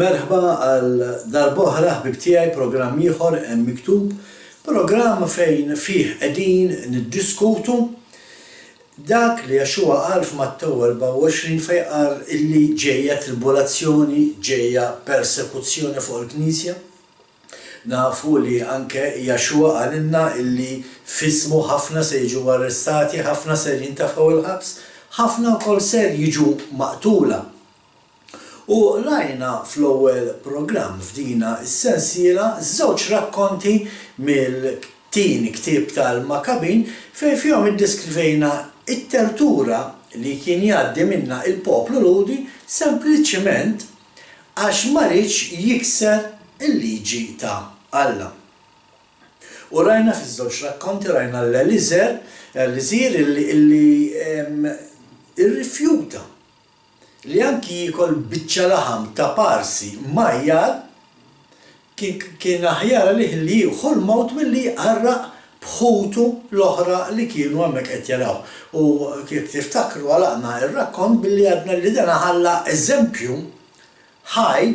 Merħba għal darb'oħra ħbib tiegħi programm ieħor hemm miktub, programm fejn fih qegħdin niddiskutu dak li Għaxuwa qal f'Mattew 24 fejn qal illi ġejja tribolazzjoni, ġejja persekuzzjoni fuq il-Knisja. Nafu li anke Għaxuwa qalilna illi f'ismu ħafna se jiġu arrestati, ħafna se jintafgħu il-ħabs, ħafna wkoll se jiġu maqtula. U rajna fl-ewwel programm f'dina s-sensiela żewġ rakkonti mill-tieni ktieb tal-Makabin fejn fihom iddeskrivejna it-tertura li kien jgħaddi minnha il-poplu Ludi sempliċement għax ma rridx jikser il-liġi ta' Alla. U rajna fiż-żewġ rakkonti rajna l-Eliżir illi irrifjuta li anki jikol biċċa laħam ta' parsi majjar kien aħjar li jieħu l-mewt milli jqarraq bħutu l-oħra li kienu hemmhekk qed jaraw. U kif tiftakru għalaqna ir-rakkont billi għadna li dan ħalla eżempju ħaj,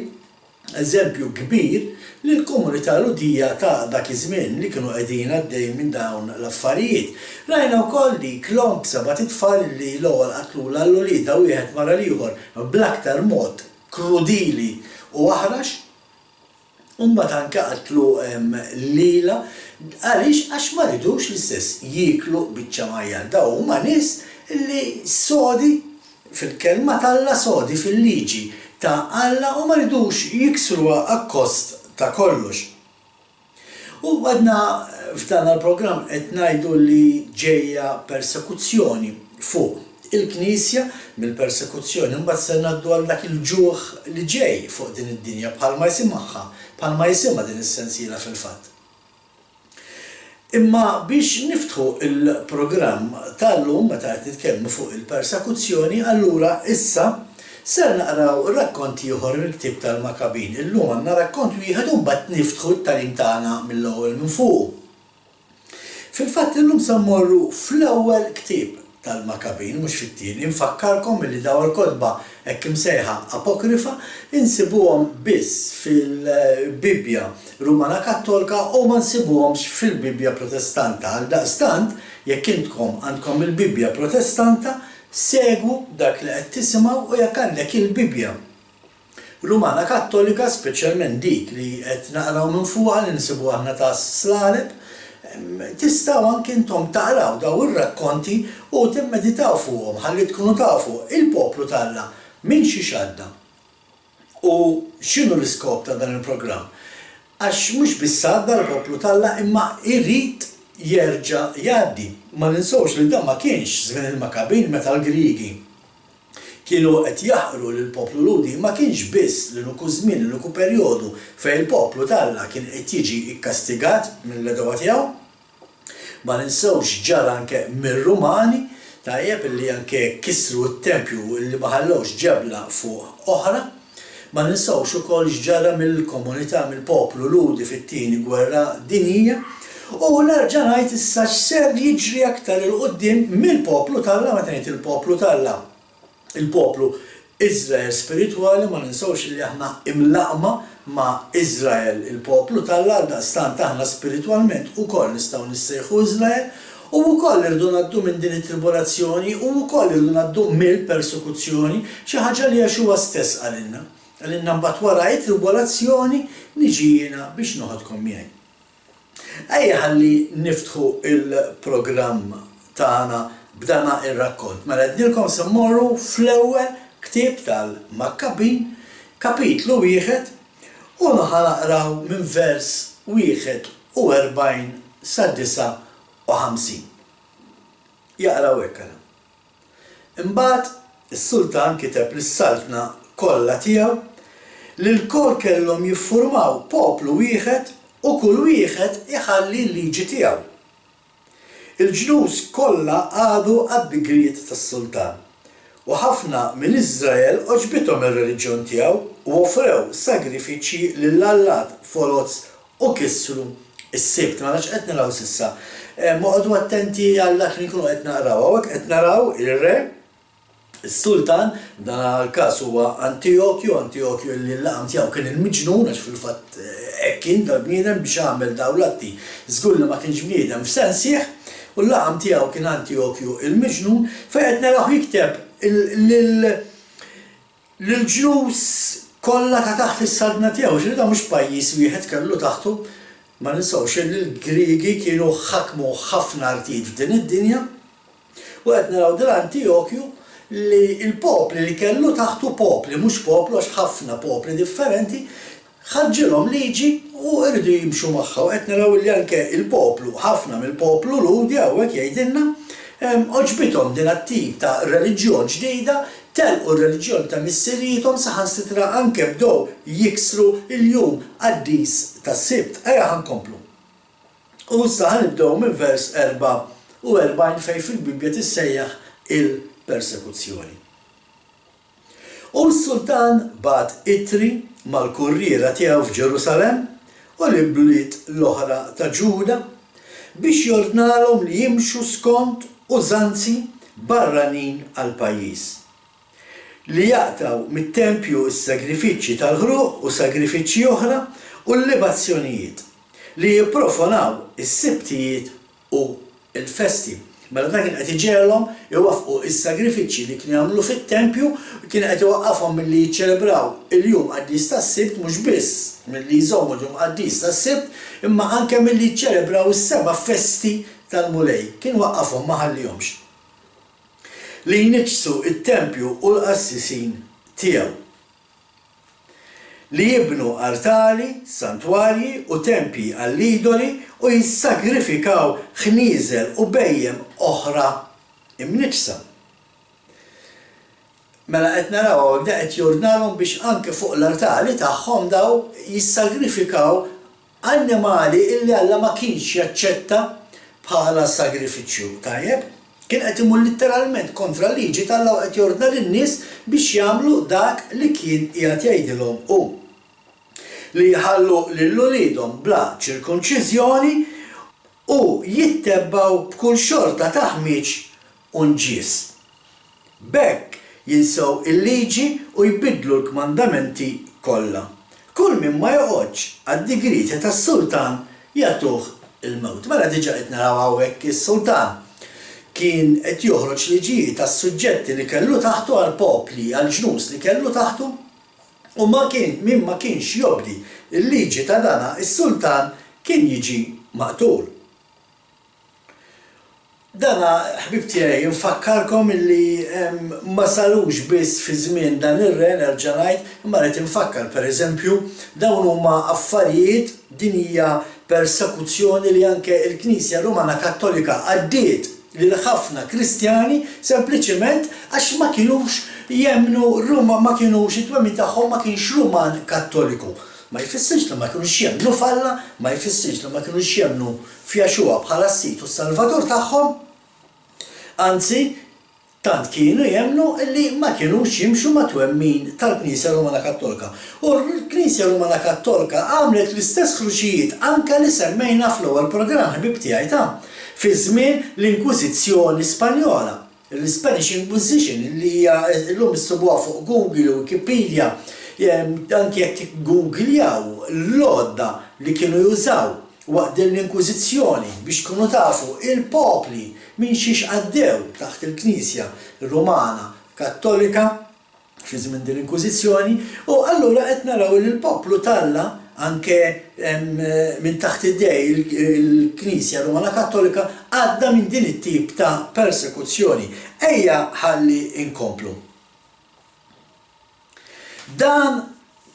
eżempju kbir lill-komunità Ludija ta' dak iż-żmien li kienu qegħdin għaddej minn dawn l-affarijiet. Rajna wkoll dik l-om b'seba' titfal li l-ewwel qatlula l-ulida wieħed wara l-ieħor bl-aktar mod krudili u aħrax, u mbagħad anke qatlu lila għaliex għax ma ridux l-istess jieklu biċċa majjar. Daw huma nies li sodi fil-kelma tal-Alla sodi fil-liġi ta' Alla u ma ridux jiksruha akkost ta' kollox. U għadna f'dan il-programm qed ngħidu li ġejja persekuzzjoni fuq il-Knisja mill-persekuzzjoni mbagħad se ngħaddu għal dak il-ġuħ li ġej fuq din id-dinja bħalma jisimha din is-sensiela fil-fatt. Imma biex niftħu il-programm tal-lum meta qed nitkellmu fuq il-persekuzzjoni, allura issa ser naqraw rakkonti ieħor mill-ktieb tal-Makabin. Illum għandna rakkont wieħed u mbagħad niftħu t-tagħlim tagħna mill-ewwel minn fuq. Fil-fatt illum se mmorru fl-ewwel ktieb tal-Makabin mhux fit-tieni. Infakkarkom milli daw il-kotba hekk imsejħa apokrifa insibuhom biss fil-Bibja Rumana Kattolika u ma nsibuhomx fil-Bibja Protestanta. Għaldaqstant jekk intkom għandkom il-Bibja Protestanta segwu dak li qed tisimgħu u jekk għandek il-Bibja Rumana Kattolika, speċjalment dik li qed naqraw minn fuqha li nsibu aħna ta' slalib, tistgħu anke intom taqraw daw ir-rakkonti u timmeditaw fuqhom ħalli tkunu tafu il-poplu tagħna minn xi xadda u x'inhu l-iskop ta' dan il-programm. Għax mhux biss għadda l-poplu tagħna imma jrid jerġa' jgħaddi. Ma ninsewx li dan ma kienx żmien il-Makabin meta l-Griegi kienu qed jaħqru lill-poplu Ludi, ma kienx biss l-uniku żmien, l-uniku perjodu fejn il-poplu tagħna kien qed jiġi ikkastigat mill-edewa tiegħu. Ma ninsewx ġara anke mir-Rumani tajjeb illi anke kisru t-tempju illi ma ħallewx ġebla fuq oħra. Ma ninsewx ukoll x'ġara mill-komunità mill-poplu Ludi fit-tieni gwerra dinjija. U nerġa' ngħid issa x'ser jiġri aktar il quddiem mill-poplu tagħna meta ngħid il-poplu tagħna. Il-poplu Iżrael spiritwali ma ninsewx li aħna imlaqma ma' Iżrael il-poplu tagħna għaldaqstant aħna spiritwalment ukoll nistgħu nissejħu Iżrael u wkoll irdu ngħaddu minn din it-tribolazzjoni u wkoll irdu ngħaddu mill-persekuzzjoni xi ħaġa li Għaxuwa stess qalilna. Qalilna mbagħad wara t-tribolazzjoni niġi jiena biex noħodkom miegħi. Ejja ħalli niftħu il-programm tagħna b'dana ir-rakkont. Mela qednilkom se mmorru fl-ewwel ktieb tal-Makabin, kapitlu wieħed, u naqraw minn vers 41 sa 59. Jaqraw hekk. Imbagħad is-Sultan kiteb lis-Saltna kollha tiegħu li l-kol kellhom jiffurmaw poplu wieħed u kull wieħed iħalli l-liġi tiegħu. Il-ġnus kollha għadu għad-bigriet tas-Sultan. U ħafna minn Iżrael oġbithom ir-reliġjon tiegħu u offrew sagrifiċċji lill-allat foloz u kissru s-sibt. Ma nafx qed naraw s'issa. Moqgħodu attenti għal dak li nkunu qed naqraw. Hawnhekk qed naraw ir-re Is-sultan dan l-każ huwa Antiochju li l-laqam tiegħu kien il-miġnun għax fil-fatt hekk kien tal-bniedem biex jagħmel dawn l-atti żgur li ma kienx bniedem f'sens sieħ u l-laqam tiegħu kien Antiochju il-miġnun fejn qed naraw jikteb lill-ġnus kollha ta' taħt is-sardna tiegħu x'rida mhux pajjiż wieħed kellu taħtu ma ninsawx li l-Griegi kienu ħakmu ħafna artijiet f'din id-dinja u qed naraw dil Antiochju li il-popli li kellu taħtu popli, mhux poplu għax ħafna popli differenti, ħaġġilhom liġi u rridu jimxu magħha. U qed naraw li anke il-poplu, ħafna mill-poplu ludi hawnhekk jgħidilna oġbithom din at-tip ta' reliġjon ġdida, telqu r-reliġjon ta' missierietom saħansitra anke bdew jiksru il-jum qaddis tas-sibt. Ejja ħankomplu. U issa ħanibdew minn vers 44 fejn fil-Bibja tissejjaħ il-persekuzzjoni. U s-sultan bagħat ittri mal-kurriera tiegħu f'Ġerusalemm u l-bliet l-oħra ta' Ġuda biex jordnalhom li jimxu skont użanzi barranin għall-pajjiż. Li jaqtaw mit-tempju s-sagrifiċċji tal-ħruq u sagrifiċċji oħra u l-libazzjonijiet li jipprofonaw is-sibtijiet u l-festi. Mela dak kien qed iġielhom iwaffqu is-sagrifiċċji li kienu jagħmlu fit-tempju kien qed iwaqqafhom milli jiċċelebraw il-jum qaddis tas-sibt mhux biss milli jżommu l-jum qaddis tas-sibt imma anke milli jiċċelebraw is-seba' festi tal-mulej. Kien waqqafhom ma ħallihomx. Li jniġsu it-tempju u l-qassisin tiegħu. Li jibnu artali, santwarji u tempji għall-idoli u jissagrifikaw ħnieżel u bejjem oħra imniġsa. Mela qed naraw da qed jordnalhom biex anke fuq l-artali tagħhom daw jissagrifikaw annimali illi Alla ma kienx jaċċetta bħala sagrifiċċju. Tajjeb? Kien qed imur litteralment kontra l-liġi tal-Alla qed jordna lin-nies biex jagħmlu dak li kien qiegħed jgħidilhom hu. Li jħallu lil-uliedhom bla ċirkunċiżjoni u jittebbaw b'kull xorta ta' ħmiġ u nġies. B'hekk jinsew il-liġi u jbiddlu l-kmandamenti kollha. Kull min ma joqgħodx għad-digriti tas-sultan jagħtuh il-mewt. Mela diġà qed naraw hawnhekk is-sultan kien qed joħroġ liġijiet tas-suġġetti li kellu taħtu għall-popli, għall-ġnus li kellu taħtu u min ma kienx jobdi il-liġi ta' dana is-sultan kien jiġi maqtul. Dana ħbib tiegħi nfakkarkom illi ma sarux biss fi żmien dan ir-re nerġa' ngħid, imma qed infakkar pereżempju dawn huma affarijiet din hija persekuzzjoni li anke l-Knisja Rumana Kattolika għaddiet lil ħafna Kristjani sempliċement għax ma kienux jemnu ma kienux it-twemmin tagħhom ma kienx Ruman Kattoliku. Ma jfissirx li ma kienux jemnu f'Alla, ma jfissirx li ma kienux jemnu f'Jaxua bħala s-Sit u s-Salvator tagħhom. Anzi, tant kienu jemnu li ma kienux jimxu ma twemmin tal-Knisja Rumana Kattolika. U l-Knisja Rumana Kattolika għamlet l-istess kruċijiet anke li semmejna fl-ewwel programm ħbib tiegħi ta' fi żmien l-Inkwiżizzjoni Spanjola. L-Spanish Inquisition li hija llum issibuha fuq Google u Wikipedia anke jekk Googlejaw l-lodda li kienu jużaw waqt l-Inkwiżizzjoni biex kunu tafu il-popli minn xiex għaddew taħt il-Knisja Rumana Kattolika fi żmien din l-Inkwiżizzjoni u allura qed naraw li l-poplu talla anke minn taħt id-dej il-Knisja Rumana Kattolika għadda minn din it-tip ta' persekuzzjoni. Ejja ħalli inkomplu. Dan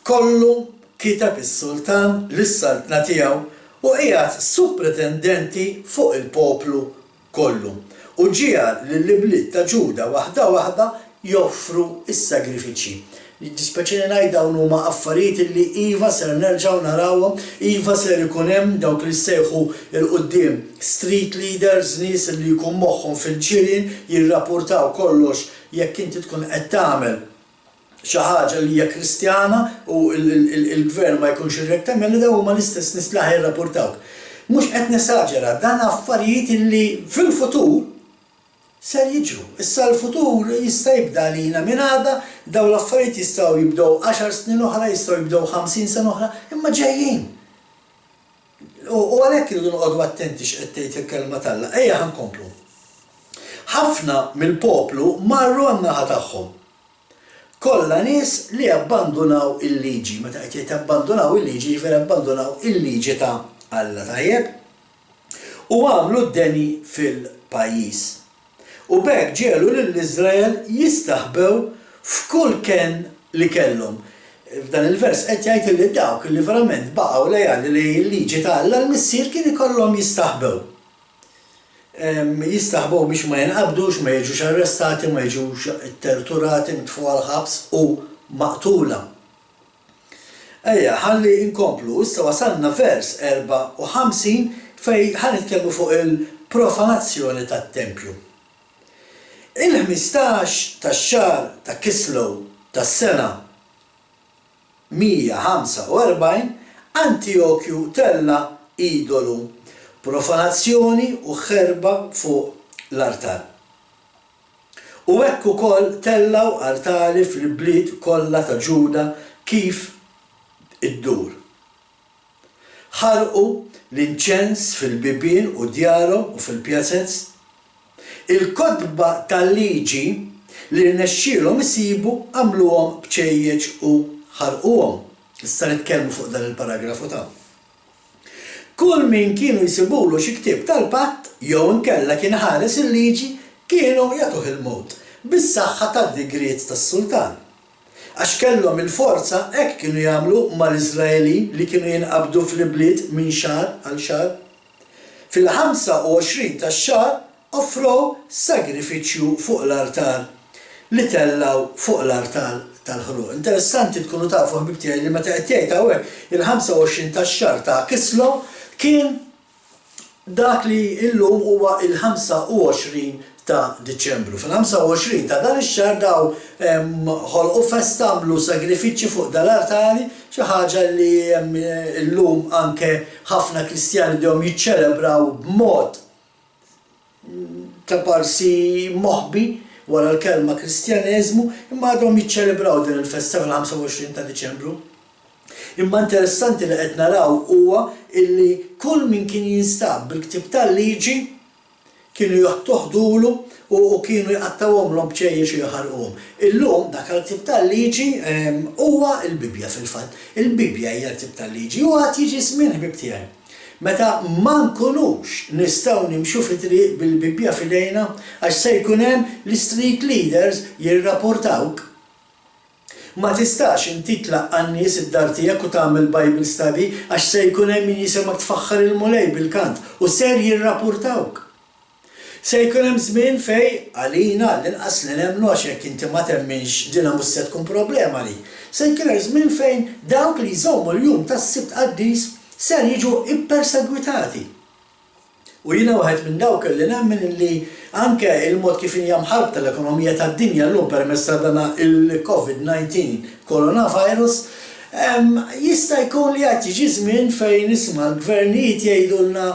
kollu kitab is-sultan lis-saltna tiegħu u qiegħed suppretendenti fuq il-poplu kollu. U ġiegħ lill-bliet ta' Ġuda waħda joffru is-sagrifiċċji. Dispeċini ngħid dawn huma affarijiet li iva ser nerġgħu narawhom, iva ser ikun hemm dawk li ssejħu l-qudiem street leaders, nies li jkun moħħhom fil-ġirien jirrapportaw kollox jekk inti tkun qed tagħmel xi ħaġa li hija Kristjana u l-gvern ma jkunx irrek tagħmel li dawn huma l-istess nies li ħajrapportawk. Mhux qed nesaġera, dan affarijiet li fil-futur ser jiġru. Issa l-futur jista' jibda lina minn għada, daw l-affarijiet jistgħu jibdew 10 snin oħra, jistgħu jibdew 50 sena oħra, imma ġejjin. U għalhekk irridu noqogħdu attenti x'qed tgħid il-kelma tal-Alla. Ejja ħankomplu. Ħafna mill-poplu marru għan-naħa tagħhom. Kollha nies li abbandunaw il-liġi, meta qed jgħid abbandunaw il-liġi, jifer abbandunaw il-liġi ta' Alla tajjeb. U għamlu d-deni fil-pajjiż. U bekk ġielu lill-Iżrael jistaħbew f'kull ken li kellhom. F'dan il-vers qed jgħid li dawk li verament baqgħu lejali li l-liġi ta' Alla l-missier kien ikollhom jistaħbew. Jistaħbew biex ma jinqabdux, ma jiġux arrestati, ma jiġux torturati, mitfu għal-ħabs u maqtula. Ejja, ħalli inkomplu, issa wasalna vers 54 fej ħanitkellmu fuq il-profanazzjoni tat-Tempju. Il-15 tax-xahar ta' Kislew tas-sena 145 Antiochju tella idolu, profanazzjoni u ħerba fuq l-artar. U hekk ukoll tellaw artali fil-bliet kollha ta' Ġuda kif iddur. Ħarqu l-inċens fil-bibien u djarhom u fil-pjazzezz. Il-kodba tal-liġi li rnexxielhom isibu għamluhom bċejjeġ u ħarquhom. Issa nitkellmu fuq dan il-paragrafu ta'. Kull min kienu jisibulu xi ktieb tal-patt jew inkella kien ħares il-liġi kienu jagħtuh il-mowt bis-saħħa tad-digriet tas-sultan. Għax kellhom il-forza hekk kienu jagħmlu mal-Iżraelin li kienu jinqabdu fil-bliet minn xahar għal xahar. Fil-25 tax-xahar offrow sagrifiċċju fuq l-artar li tellaw fuq l-artar tal-ħruq. Interessanti tkunu tafu ħbib tiegħi li meta qed jgħid hawnhekk il-25 tax-xahar ta' Kislew kien dak li illum huwa il-25 ta' Diċembru. Fil-25 ta' dan ix-xahar daw ħolqu festa għamlu sagrifiċċji fuq dal-artari, xi ħaġa li llum anke ħafna Kristjani dehom jiċċelebraw b'mod ta' parsi moħbi wara l-kelma Kristjaneżmu, imma għadhom jiċċelebraw din il-festa fil-25 ta' Diċembru. Imma interessanti li qed naraw huwa illi kull min kien jinstab bil-ktieb tal-liġi kienu joħtoħdulu u kienu jqattawhomlhom b'ċejjex jħarquhom. Illum dak il-ktieb tal-liġi huwa l-Bibja fil-fatt. Il-Bibja hija l-ktieb tal-liġi u għad jiġi żmien ħbib tiegħi. Meta ma nkunux nistgħu nimxu fit-triq bil-Bibja f'idejna għax se jkun hemm l-street leaders jirrapportawk. Ma tistax inti tlaq għan-nies id-dar tiegħek u tagħmel Bible study għax se jkun hemm min jisimgħek tfaħħar il-mulej bil-kant u ser jirrapportawk. Se jkun hemm żmien fejn għalina l-inqas li nemmnu għax jekk inti ma temminx dinha mhux se tkun problema li. Se jkun hemm żmien fejn dawk li jżommu l-jum tas-Sibt Qaddis ser jiġu ippersegwitati. U jiena waħed minn dawk li nemmen li anke il-mod kif hija mħarb tal-ekonomija tad-dinja llum permezz ta' dan il-COVID-19 coronavirus jista' jkun li qed jiġi żmien fejn isma' l-gvernijiet jgħidulna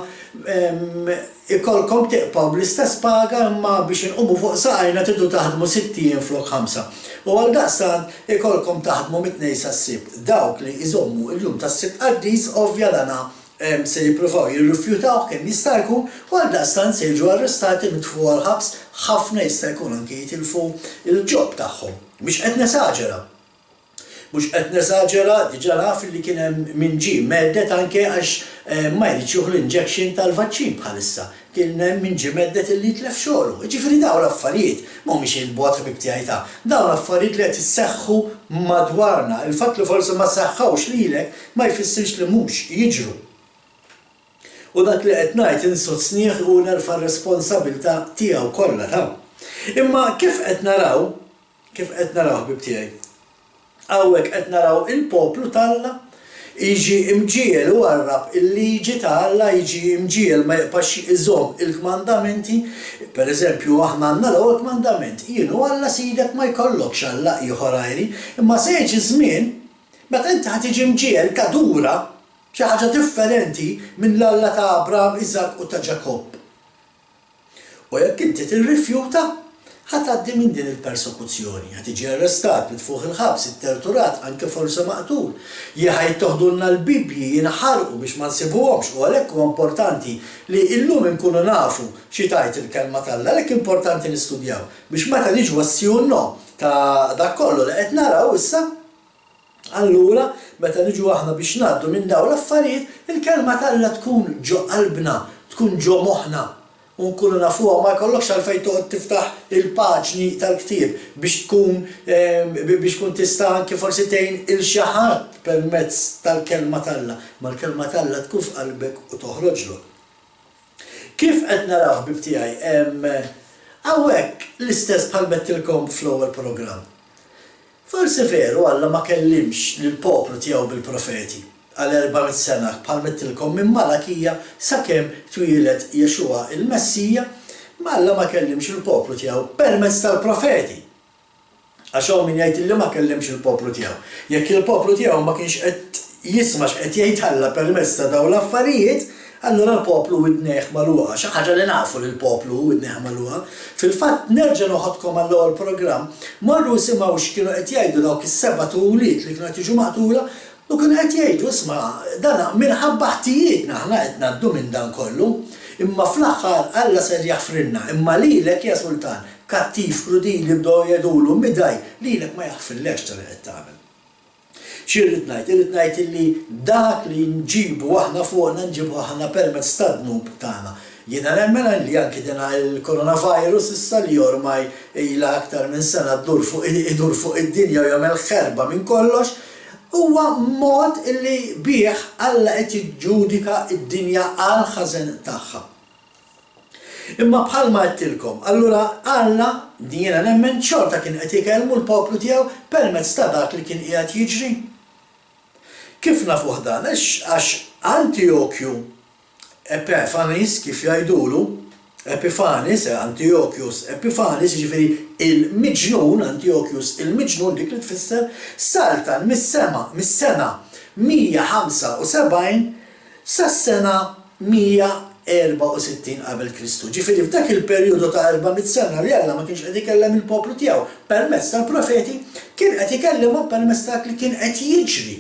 ikolkom tiqpaw bl-istess paga imma biex inqumu fuq saqajna tridu taħdmu 60 flok 5. U għaldaqstant ikolkom taħdmu mit-tnejn sas-Sibt. Dawk li jżommu l-jum tas-Sibt Qaddis ovvja dana se jippruvaw jirrifjutaw kemm jista' jkun u għaldaqstant se jiġu arrestati mitfu għal-ħabs ħafna jista' jkun anke jitilfu il-ġob tagħhom. Mhux qed nesaġera. Mhux qed nesaġera diġà naf li kien hemm min ġie meddet anke għax ma jridx jieħu l-injection tal-vaċċin bħalissa. Kien hemm min ġie meddet illi jitlef xogħlu. Ġifieri dawn l-affarijiet mhumiex il-bot ħbib tiegħi ta'. Dawn l-affarijiet li qed isseħħu madwarna. Il-fatt li forsi ma sseħħawx lilek ma jfissirx li mhux jiġru. U dak li qed ngħid insod snieħ u nerfa' r-responsabbiltà tiegħu kollha ta'. Imma kif qed naraw ħbib tiegħi. Hawnhekk qed naraw il-poplu talla jiġi imġiel u għarrab il-liġi ta' Alla jiġi imġiel ma jibqax iżomm il-kmandamenti. Pereżempju aħna għandna l-ewwel kmandament, jien u Alla sidek ma jkollokx Alla ieħor għajri, imma se jiġi żmien meta inti ħad tiġi mġiel ta' dura xi ħaġa differenti minn l-Alla ta' Abraham, Isaac u ta' Ġakobb. U jekk inti tirrifjuta, ħatgħaddi minn din il-persekuzzjoni, ħad tiġi arrestat, mitfuħ il-ħabs, itterturat, anke forsi maqtul. Ħajt toħdulna l-Bibji jinħarqu biex ma nsibuhomx, u għalhekk huwa importanti li llum inkunu nafu xi tajt il-kelma tal-Alla, għalhekk importanti nistudjaw biex meta niġu assjunno ta' dak kollu li qed naraw issa, allura meta niġu aħna biex ngħaddu minn dawn l-affarijiet, il-kelma tal-Alla tkun ġo qalbna, tkun ġo moħħna. U nkunu nafuha ma jkollokx għalfejn toqgħod tiftaħ il-paġni tal-ktieb biex tkun tista' anke forsi tgħin il xi ħadd permezz tal-kelma tal-Alla, ma l-kelma tal-Alla tkun f'qalbek u toħroġlok. Kif qed naraw ħbib tiegħi hawnhekk l-istess bħal mettilkom fl-ewwel programm. Forsi veru Alla ma kellimx lill-poplu tiegħu bil-profeti għal 400 sena bħal mettilkom minn Malakija sakemm twieled Jexua il-Messija, ma Alla ma kellimx il-poplu tiegħu permezz tal-profeti. Għax hawn min jgħid li ma kellimx il-poplu tiegħu. Jekk il-poplu tiegħu ma kienx qed jisma' x'qed jgħid Alla permezz ta' dawn l-affarijiet, allura l-poplu widneħ magħluqa, xi ħaġa li nafu li l-poplu widneħ magħluqa. Fil-fatt nerġa' noħodkom għall-ewwel programm, marru simgħu x'kienu qed jgħidu dawk is-seba' tuliet li kienu qed jiġu maqtula, u kienu qed jgħidu isma' dan minħabba ħtijietna aħna qed ngħaddu minn dan kollu, imma fl-aħħar Alla ser jaħfrilna, imma lilek ja Sultan, kattiv krudili bdew jgħidulu midaj, lilek ma jaħfirlekx tal qed tagħmel. X'irrid ngħid? Irrid ngħid illi dak li nġibu aħna fuqna nġibu aħna permezz tad-dnub tagħna. Jiena nemmen li anke din il-coronavirus issa li ormai ilha aktar minn sena idur fuq id-dinja u jagħmel ħerba minn kollox, huwa mod illi bih Alla qed jiġġudika id-dinja għal ħażen tagħha. Imma bħalma qedtilkom, allura Alla jiena nemmen xorta kien qed ikellmu l-poplu tiegħu permezz ta' dak li kien qiegħed jiġri. Kif nafuh dan? Għax Antiochju Epiphanes kif jgħidulu, Epiphanes, Antiochus Epiphanes, ġifieri il-miġnun, Antiochus il-miġnun dik li tfisser, saltan mis-sena 175 sas-sena 164 qabel Kristu. Ġifieri f'dak il-perjodu ta' 400 sena li Alla ma kienx qed ikellem il-poplu tiegħu permezz tal-profeti, kien qed ikellimhom permezz dak li kien qed jiġri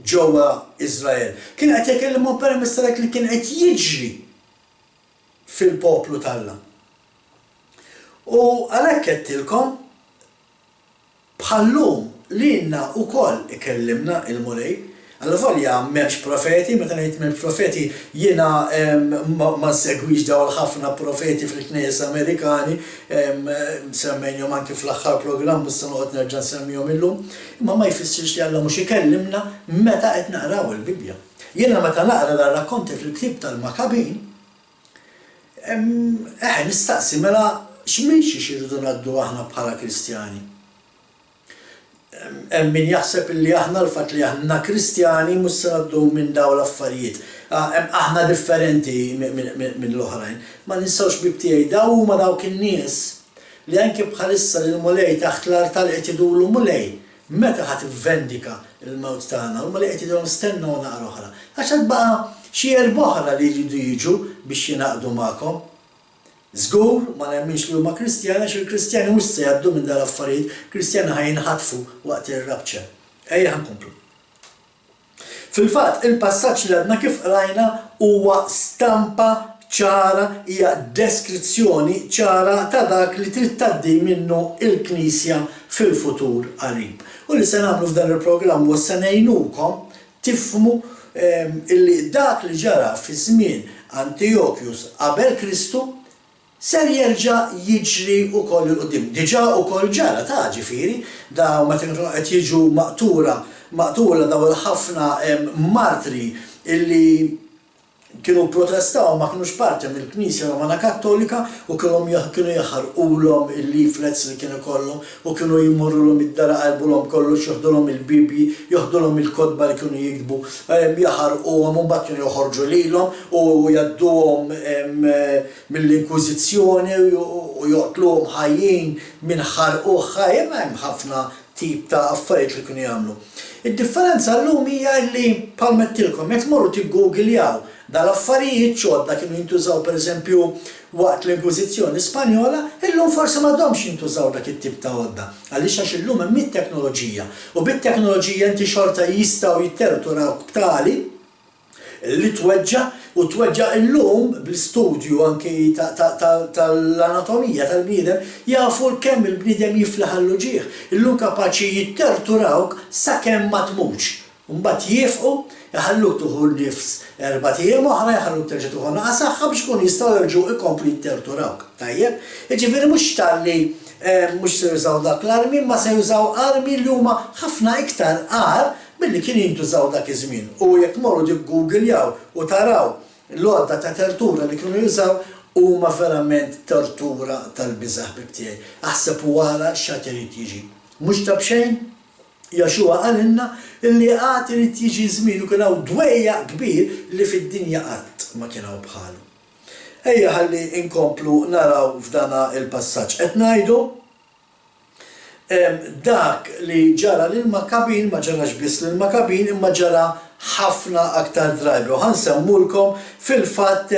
ġewwa Iżrael. Kien qed ikellimhom permezz dak li kien qed jiġri fil-poplu tal-Alla. U għalhekk qedtilkom bħallum lilna wkoll ikellimna il-mulej. Għal-volja m'hemmx profeti, meta ngħid m'hemmx profeti jiena ma nsegwix dawn ħafna profeti fil-Knies Amerikani, semmejnhom anke fl-aħħar programm issa noqgħod nerġa' nsemmihom illum, imma ma jfissirx li Alla mhux ikellimna meta qed naqraw il-Bibja. Jiena meta naqra dar-rakkonti fil-Ktieb tal-Makabin, nistaqsi mela x'minx irridu ngħaddu aħna bħala Kristjani. Min jaħseb li aħna l-fatt li aħna Kristjani mhux se ngħaddu minn dawn l-affarijiet. Aħna differenti minn l-oħrajn. Ma ninsawx bib tiegħi daw huma dawk in-nies li anke bħalissa lil mulej taħt l-artal qed idulu mulej. Meta ħadd ivvendika l-mewt tagħna, huma li qed idulhom stennew naqra oħra. Għax qed baqa' xi erba' oħra li jridu jiġu biex jingħaqdu magħkom. Żgur ma nemminx li huma Kristjani għax il-Kristjani mhux se jgħaddu minn dan l-affarijiet, Kristjani ħajinħatfu waqt ir-rabċa. Ejja ħankomplu. Fil-fatt il-passaġġ li għadna kif rajna huwa stampa ċara, hija deskrizzjoni ċara ta' dak li trid tgħaddi minnu il-Knisja fil-futur qarib. U li se nagħmlu f'dan il-programm huwa se ngħinukom tifhmu illi dak li ġara fi żmien Antiochus qabel Kristu ser jerġa' jiġri wkoll il-qudiem. Diġà wkoll ġara ta' ġifieri, daw meta kienu qed jiġu maqtula daw il-ħafna martri illi kienu protestaw ma kienux parti mill-Knisja Romana Kattolika u kienu jaħarqulhom il-leaflets li kienu kollhom u kienu jmorrulhom id-dara qalbulhom kollox, joħdulhom il-Bibji, joħdulhom il-kodba li kienu jiktbu, jaħarquhom u mbagħad kienu joħorġu lilhom u jgħadduhom mill-Inkwiżizzjoni u joqtluhom ħajjin minn ħarquh ħajja, hemm ħafna tip ta' affarijiet li kienu jagħmlu. Id-differenza llum hija li bħalma qedtilkom jekk tmorru tiggoogljaw dal-affarijiet ċodda kienu jintużaw pereżempju waqt l-Inkwiżizzjoni Spanjola, illum forsi m'għadhomx jintużaw dak it-tip ta' għodda. Għaliex għax illum hemm it-teknoloġija. U bit-teknoloġija inti xorta jistgħu jitterturawk b'tali li tweġġa' illum bl-istudju anki tal-anatomija tal-bniedem jafu kemm il-bniedem jiflaħ ġieħ. Illum kapaċi jitterturawk sakemm ma tmutx. Mbagħad jifqu, jaħalluk tuħu l-nifs 4 ijiem oħra, jaħalluk terġa' tuħu naqa' saħħa biex ikun jistgħu jerġgħu ikomplu jitterturawk. Tajjeb? Jiġifieri mhux talli mhux se jużaw dak l-armi, ma se jużaw armi li huma ħafna iktar qar milli kien jintużaw dak iż-żmien. U jekk tmorru tiggoogljaw u taraw l-għodda ta' tortura li kienu jużaw huma verament tortura tal-biżaħ bibtiegħi. Aħseb wara x'għad irid jiġi. Mhux ta' b'xejn, Jaxua għalilna illi qatt irid jiġi żmien u kien hawn dwejja kbir li fid-dinja qatt ma kien hawn bħalu. Ejja ħalli inkomplu naraw f'dana il-passaġġ. Qed ngħidu dak li ġara lil Makabin ma ġarax biss lil Makabin imma ġara ħafna aktar drabi. U ħansemmulkom fil-fatt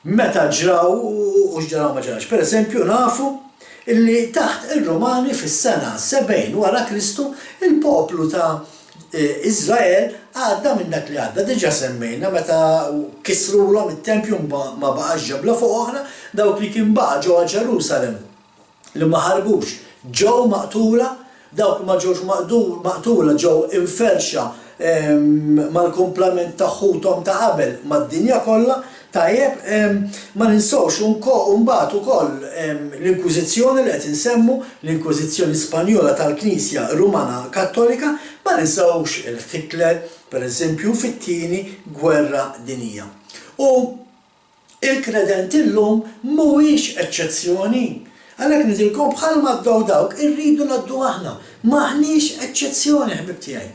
meta ġraw u x'ġaraw ma ġarax. Pereżempju nafu illi taħt ir-Rumani fis-sena 70 wara Kristu il-poplu ta' Iżrael għadda minn dak li għadda. Diġà semmejna meta kisrulhom it-tempju ma baqax ġebla fuq oħra, dawk li kien baqa' ġewwa Ġerusalemm li ma ħarbux ġew maqtula, dawk ma ġewx maqtula ġew inferxa mal-kumplament ta' ħutom ta' qabel mad-dinja kollha. Tajjeb, ma ninsawx mbagħad ukoll l-Inkwiżizzjoni li qed insemmu, l-Inkwiżizzjoni Spanjola tal-Knisja Rumana Kattolika, ma ninsawx il-Hitler pereżempju fit-tieni gwerra dinjija. U il-kredenti llum mhuwiex eċċezzjoni. Għalhekk nidilkom bħalma ddaw dawk irridu ngħaddu aħna, m'aħniex eċċezzjoni ħbib tiegħi.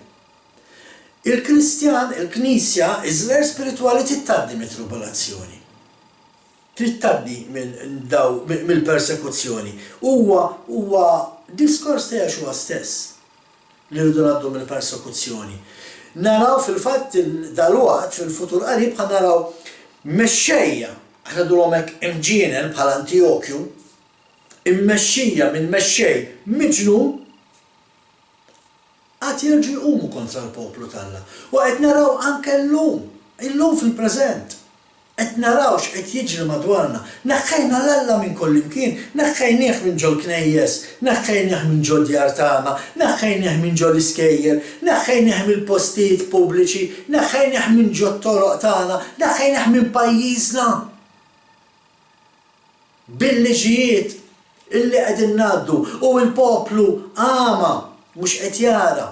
Il-Kristjan, il-Knisja, iż-żler spiritwali titgħaddi mit-tribolazzjoni. Titgħaddi mill-persekuzzjoni. Huwa diskors tiegħek huwa stess li rridu ngħaddu mill-persekuzzjoni. Naraw fil-fatt dalwaqt fil-futur qarib ħa naraw mexxejja, ħadulhom hekk imġienen bħal Antiochju, immexxija minn mexxej miġnun għad jerġu jqumu kontra l-poplu tagħna. U qed naraw anke illum fil-preżent. Qed naraw x'qed jiġri madwarna. Naħħejna l-Alla minn kull imkien, naħħejnieh minn ġol knejjes, naħħejnieh minn ġol djar tagħna, naħħejnieh minn ġol iskejjel, naħħejnieh mill-postijiet pubbliċi, naħħejnieh minn ġol toroq tagħna, naħħejnieh minn pajjiżna. Bil-liġijiet illi qegħdin ngħaddu u l-poplu ama mhux qed jara.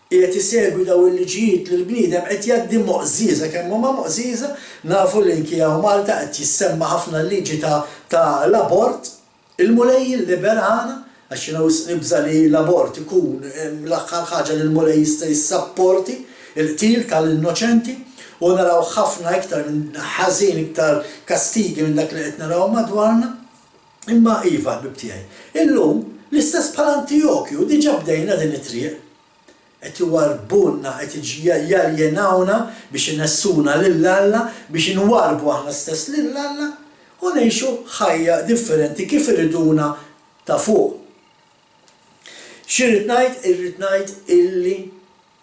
Qiegħed isegwi daw il-liġijiet li l-bniedem qed jgħaddi moqżiża kemm huma moqżiża, nafu li nkija u Malta qed jissemma ħafna l-liġi ta' l-abort, il-mulej liberana, għax nibża li l-abort ikun l-aħħar ħaġa li l-mulej jista' jissapporti il-qtil tal-innoċenti u naraw ħafna iktar minn ħażin iktar kastigi minn dak li qed naraw madwarna. Imma iva ħbib tiegħi. Illum l-istess bħal Antiochju diġà bdejna din it-triq. Qed iwarbulna, qed jaljenawna biex inessuna lill-Alla, biex inwarbu aħna stess lill-Alla u ngħixu ħajja differenti kif iriduna ta' fuq. X'irrid ngħid? Irrid ngħid illi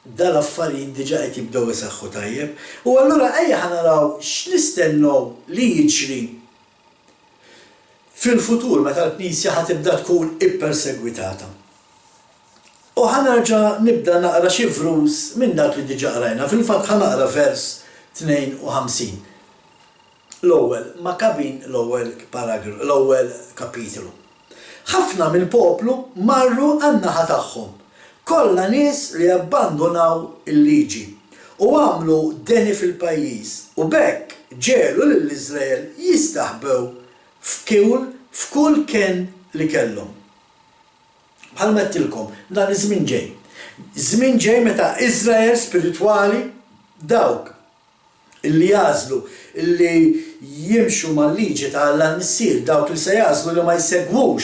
dal-affarijiet diġà qed jibdew isaħħu tajjeb. U allura ejja ħanaraw x'nistennew li jiġri fil-futur meta l-Knisja ħatibda tkun ippersegwitata. U ħanerġa' nibda naqra xi frus minn dak li diġà qrajna. Fil-fatt ħanaqra vers 52. L-ewwel Makabin, l-ewwel kapitolu. Ħafna mill-poplu marru għan-naħa tagħhom. Kollha nies li abbandonaw il-liġi u għamlu deni fil-pajjiż u bekk ġelu lill-Iżrael jistaħbew f'kull kien li kellhom. Bħalma qedtilkom, dan iż-żmien ġej. Żmien ġej meta Iżrael spiritwali dawk illi jażlu illi jimxu mal-liġi tal-Alla Nissier, dawk li se jażlu li ma jsegwux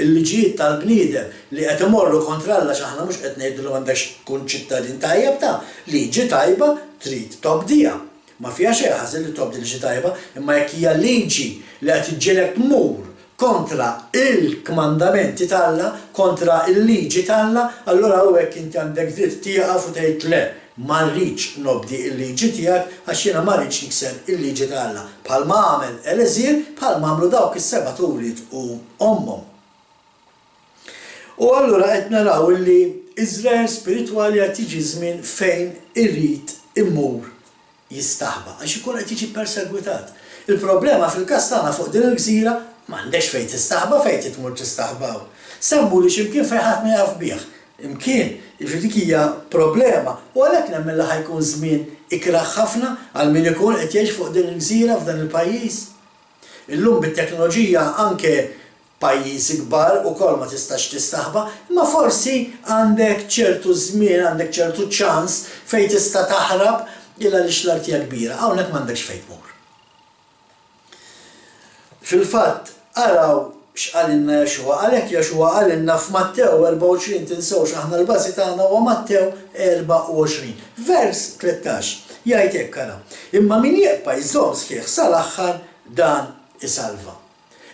il-liġijiet tal-bniedem li qed imorru kontra Alla x'aħna mhux qed ngħidlu m'għandekx tkun ċittadin tajjeb ta' liġi tajba trid tobdija. Ma fiha xejn ħażin li tobdi liġi tajba, imma jekk hija liġi li qed iġġielek tmur kontra il-kmandamenti tal-Alla, kontra il-liġi tal-Alla, allura hekk inti għandek dritt tieqaf u tgħid le, ma rridx nobdi il-liġi tiegħek għax jiena ma rridx nikser il-liġi tal-Alla. Bħalma għamel Eleżir, bħalma għamlu dawk is-seba' tulied u ommhom. U allura qed naraw li Iżrael spiritwali qed jiġi żmien fejn irid immur jistaħba għax ikun qed jiġi persegwitat. Il-problema fil-każ tagħna fuq din il-gżira m'għandekx fejn tistaħba fejn titmur tistaħbaw. Semmu li x'imkien fejn ħadd ma jaf bih. Imkien, dik hija problema u għalhekk nemmen li ħajkun żmien ikraħ ħafna għal min ikun qed jgħix fuq din il-gżira f'dan il-pajjiż. Illum bit-teknoloġija anke pajjiżi kbar ukoll ma tistax tistaħba, imma forsi għandek ċertu żmien, għandek ċertu ċans fejn tista' taħrab illa li l-art hija kbira, hawnhekk m'għandekx fejn tmur. Fil-fatt araw x'qalilna Jexua, għalhekk Jexua qalilna f'Mattew 24 tinsewx aħna l-bażi tagħna huwa Mattew 24, vers 13. Jgħid hekk ara. Imma min jibqa' jżomm sħiħ sal-aħħar dan isalva.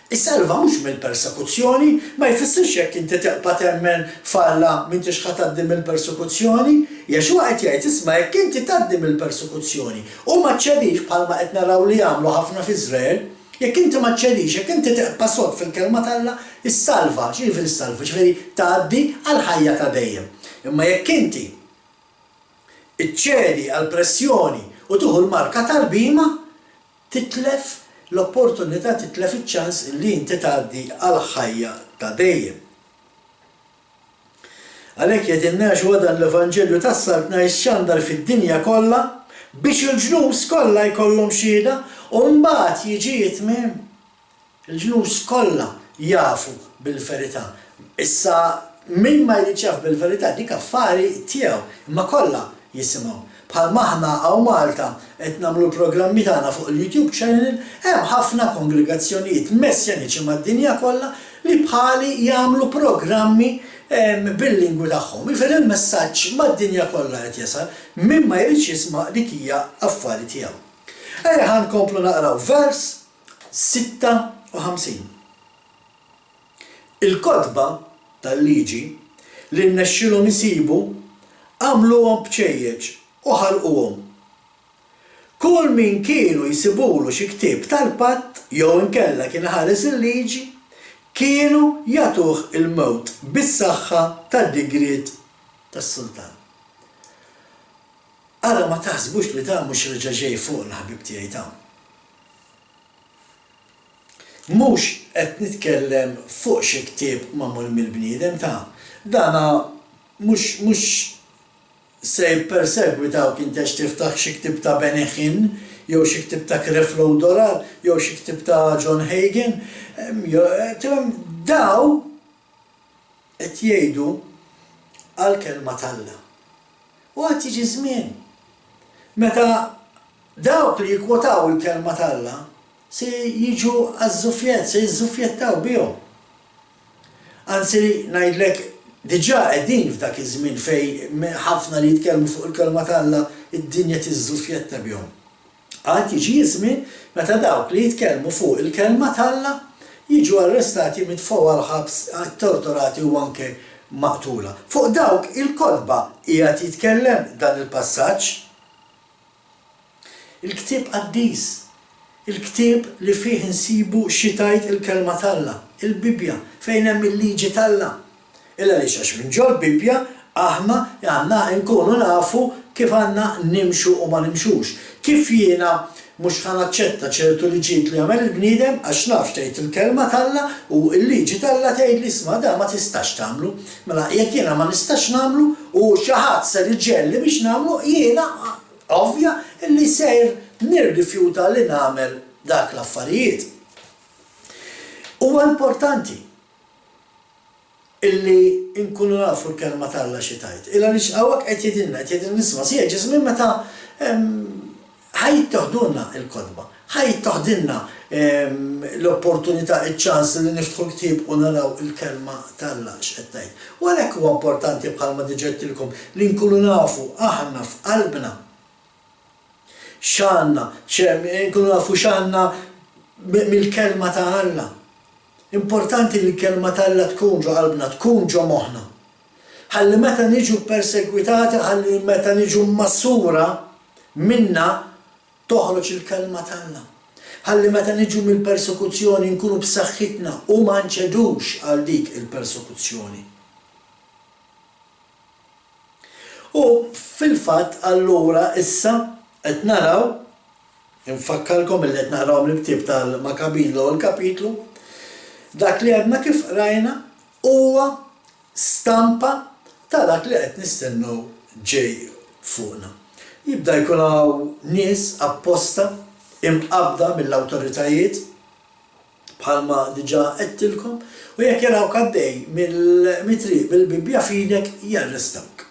Is-salva mhux mill-persekuzzjoni, ma jfissirx jekk inti teqpa' temmen falla m'intix ħadd tgħaddi mill-persekuzzjoni, Jexua qed jgħid isma' jekk inti tgħaddi mill-persekuzzjoni u ma ċċedix bħalma qed naraw li jagħmlu ħafna f'Iżrael, jekk inti ma ċċedix, jekk inti teqpa' sod fil-kelma tal-Alla, is-salva, x'jiġifieri is-salva, ġifieri tgħaddi għal ħajja ta' dejjem. Imma jekk inti iċċedi għal pressjoni u tuħu l-marka tal-bima, titlef l-opportunità titlef iċ-ċans li inti tgħaddi għal ħajja ta' dejjem. Għalhekk jgħidilna Jexua dan l-Evanġelju tas-Salt x'għandar fid-dinja kollha biex il-ġnus kollha jkollhom xhieda u mbagħad jiġi jitmiem. Il-ġnus kollha jafu bil-verità. Issa min ma jrid jaf bil-verità dik affari tiegħu, imma kollha jisimgħu. Bħalma aħna hawn Malta qed nagħmlu l-programmi tagħna fuq il-YouTube channel, hemm ħafna kongregazzjonijiet messjaniċi mad-dinja kollha li bħali jagħmlu programmi bil-lingwi tagħhom. Jifieri il-messaġġ mad-dinja kollha qed jasal, min ma jridx jisma' dik hija affari tiegħu. Ejja ħankomplu naqraw vers 56. Il-kotba tal-liġi li nnexxilhom isibu għamluhom b'ċejjeġ u ħarquhom. Kull min kienu jisibulu xi ktieb tal-patt jew inkella kien ħares il-liġi kienu jagħtuh il-mewt bis-saħħa tad-digriet tas-sultan. Ara ma taħsbux li ta' mhux reġa' ġej fuqna ħabib tiegħi ta'. Mhux qed nitkellem fuq xi ktieb magħmul mill-bniedem ta' dana mhux se jippersegwitaw kien tex tiftaħ xi ktieb ta' Benechin, jew xi ktieb ta' Creflo Dollar, jew xi ktieb ta' John Hagen, daw qed jgħidu għall-kelma tal-Alla. U għad jiġi żmien meta dawk li jikwotaw il-kelma tal-Alla se jiġu għaż-żuffjett, se jiżżuffjettaw bihom. Anzi ngħidlek diġà qegħdin f'dak iż-żmien fejn ħafna li jitkellmu fuq il-kelma tal-Alla id-dinja tiżżuffjetta bihom. Għad jiġi żmien meta dawk li jitkellmu fuq il-kelma tal-Alla jiġu arrestati mitfgħu għall-ħabs, torturati u anke maqtula. Fuq dawk il-kotba qiegħed jitkellem dan il-passaġġ. Il-ktieb qaddis, il-ktieb li fih insibu xi tajt il-kelma tal-Alla, il-Bibja fejn hemm il-liġi tal-Alla. Illa li għax minn ġol Bibja aħna għandna nkunu nafu kif għandna nimxu u ma nimxux. Kif jiena mhux ħanaċċetta ċertu liġijiet li jagħmel il-bniedem għax naf tgħid il-kelma tal-Alla u l-liġi tal-Alla tgħid li isma' da ma tistax tagħmlu. Mela jekk jiena ma nistax nagħmlu u xi ħadd se riġelli biex nagħmlu jiena ovvja li sejr nirrifjuta li nagħmel dak l-affarijiet. Huwa importanti illi nkunu nafu l-kelma tal-Alla xi tajt. Illa li hawnhekk qed jgħidilna nisma' si jiġi żmien meta ħajtoħdulna il-kodba, ħajtoħdilna l-opportunità, iċ-ċans li niftħu l-ktieb u naraw il-kelma tal-Alla x'qed tgħid. U għalhekk huwa importanti bħalma diġà qedtilkom li nkunu nafu aħna f'qalbna x'għandna, nkunu nafu x'għandna mill-kelma ta' Alla. Importanti li l-kelma ta' Alla tkun ġo qalbna, tkun ġo moħħna. Ħalli meta niġu persegwitati, ħalli meta niġu massura minna toħroġ il-kelma ta' Alla. Ħalli meta niġu mill-persekuzzjoni nkunu b'saħħitna u ma nċedux għal dik il-persekuzzjoni. U fil-fatt allura issa qed naraw, infakkarkom illi qed naraw mill-ktieb tal-Makabin l-ewwel kapitlu, dak li għedna kif rajna huwa stampa ta' dak li qed nistennew ġej fuqna. Jibda jkun hawn nies apposta imqabda mill-awtoritajiet bħalma diġà qedtilkom u jekk jaraw għaddej mill-triq bil-Bibja f'idek jarrestawk.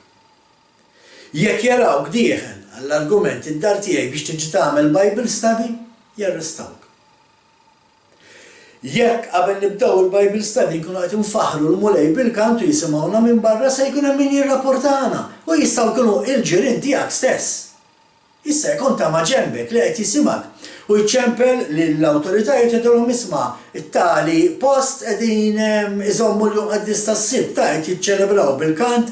Jekk jarawk dieħel għall-argument id-dar tiegħek biex tiġi tagħmel Bible study, jarrestawk. Jekk qabel nibdew il-Bible study nkunu qed infaħru l-mulej bil-kantu jisimgħuna minn barra se jkun hemm min jirrapportana u jistgħu jkunu il-ġirien tiegħek stess. Issa jkun ta' ma' ġembek li qed jisimak u jċempel lill-awtoritajiet jgħidulhom isma' it-tali post qegħdin iżommu l-jum qed tas-sibt ta' qed jiċċelebraw bil-kant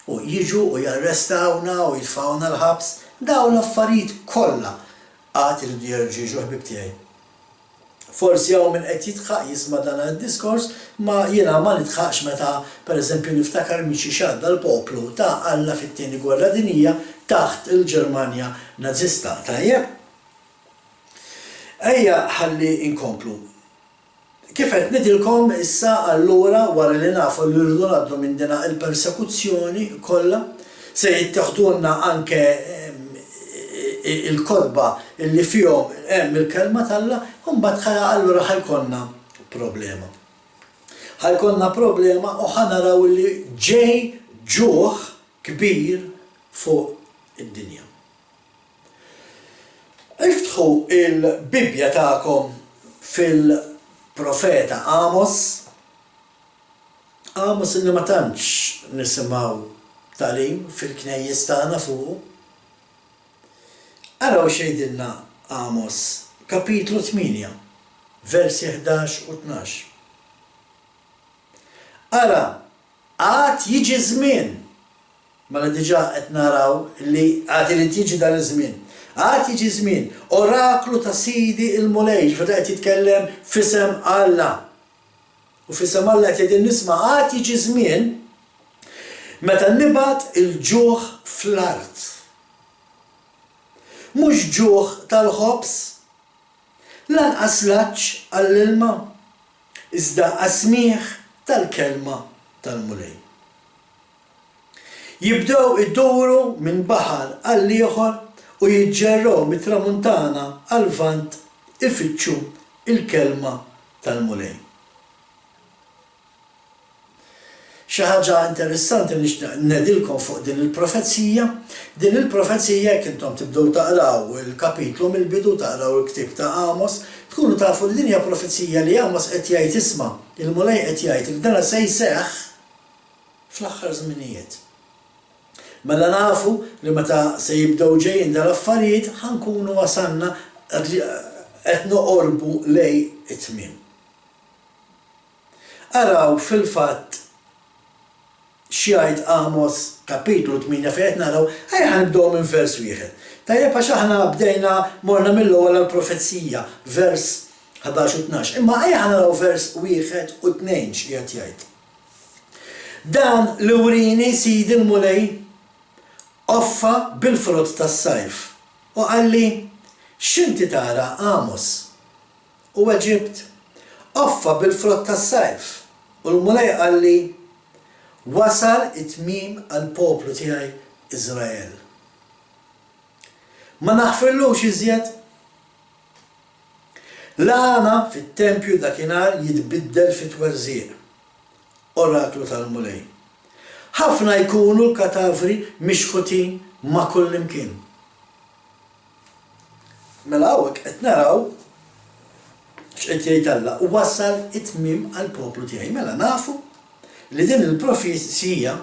u jiġu u jarrestawna u jitfawna l-ħabs. Dawn l-affarijiet kollha għad iridu jerġgħu ħbib tiegħi. Forsi hawn min qed jitħaq jisma' dan id-diskors, ma jiena ma nitħaqx meta pereżempju niftakar miexi xadda l-poplu ta' Alla fit-tieni gwerra dinjija taħt il-Ġermanja Nażista. Tajjeb? Ejja ħalli inkomplu. Kif qed nidilkom issa allura wara li nafu li rridu ngħaddu minn dina il-persekuzzjoni kollha se jittieħdulna anke il-kodba illi fihom hemm il-kelma tal-Alla, u mbagħad allura ħajkonna problema. Ħajkonna problema u ħanaraw li ġej ġuħ kbir fuq id-dinja. Iftħu il-Bibja tagħkom fil-profeta Amos. Amos li ma tantx nisimgħu tagħlim fil-knejjes tagħna fuq. Araw xejdilna Amos, kapitlu 8, versi 11 u 12. Ara, għad jiġi żmien, mela diġà qed naraw li għad irid jiġi dan iż-żmien. Għad jiġi żmien, oraklu ta' Sidi il-Mulej, feta qed jitkellem f'isem Alla. U f'isem Alla qed jgħid nisma' għad jiġi żmien meta nibgħat il-ġuħ fl-art. Mhux ġuħ tal-ħobs, lanqas laċċ għall-ilma, iżda qasmieħ tal-kelma tal-Mulej. Jibdew idduru minn baħar għal ieħor u jiġġerrew mit-tramuntana għal vant ifittxu il-kelma tal-Mulej. Xi ħaġa interessanti li ngħidilkom fuq din il-profezija. Din il-profezija jekk intom tibdew taqraw il-kapitlu mill-bidu taqraw il-ktieb ta' Amos, tkunu tafu li din hija profezija li Amos qed jgħid isma' il-Mulej qed jgħid li dan se jseħħ fl-aħħar żminijiet. Mela nafu li meta se jibdew ġejjin dal-affarijiet ħankunu wasalna qed noqorbu lej it-tmiem. Araw fil-fatt xjajt Amos kapitlu 8 fejn naraw ħajja nibdew minn vers wieħed. Tajjeb għax aħna bdejna morna mill-ewwel għall-profezija, vers 11 u 12. Imma ħajja naraw vers 1 u 2 x'qiegħed jgħid. Dan l-urini Sidi il-Mulej offa bil-frott tas-sajf u qalli x'inti tara Amos? U Eġibt offa bil-frott tas-sajf u l-Mulej qalli wasal it-tmiem għall-poplu tiegħi Iżrael. Ma naħfirlux iżjed. L-għana fit-tempju dakinhar jitbiddel fit-twerżieq. Oraklu tal-Mulej. Ħafna jkunu l-katavri mixħutin ma' kull imkien. Mela hawnhekk qed naraw x'qed jgħid Alla u wassal it-tmiem għall-poplu tiegħi. Mela nafu li din il-profezija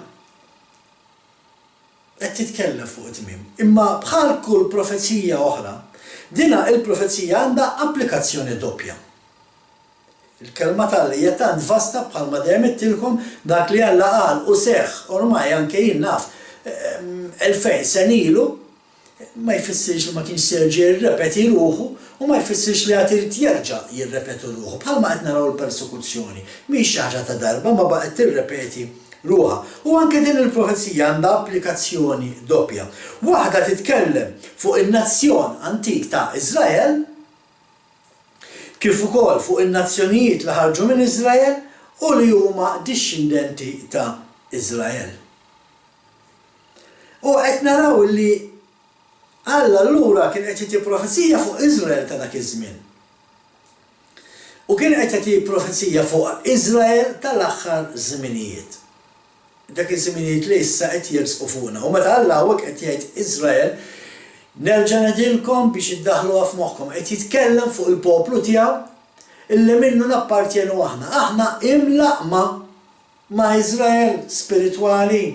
qed titkellem fuq it-tmiem. Imma bħal kull profezija oħra, dina il-profezija għandha applikazzjoni doppja. Il-kelma tal-li hija tant vasta bħalma dejjem ittilkom dak li Alla qal u seħħ ormai anke jien naf 2000 sen ilu ma jfissirx li ma kienx serġi jirrepeti ruħu u ma jfissirx li għad irid jerġa' jirrepetu ruħu. Bħalma qed naraw il-persekuzzjoni. Mhix xi ħaġa ta' darba ma baqgħet tirrepeti ruħha. U anke din il-profezija għandha applikazzjoni doppja. Waħda titkellem fuq in-nazzjon antik ta' Iżrael, kif ukoll fuq in-nazzjonijiet li ħarġu minn Iżrael u li huma dixxindenti ta' Iżrael. U qed naraw li Alla allura kien qed jagħti profezija fuq Iżrael ta' dak iż-żmien. U kien qed jagħti profezija fuq Iżrael tal-aħħar żminijiet. Dak iż-żminijiet li issa qed jersqu fuqna. U meta Alla hawnhekk qed jgħid Iżrael, nerġa' ngħidilkom biex iddaħħluha f'moħħkom qed jitkellem fuq il-poplu tiegħu illi minnu nappartjenu aħna. Aħna imlaqma ma' Iżrael spiritwali.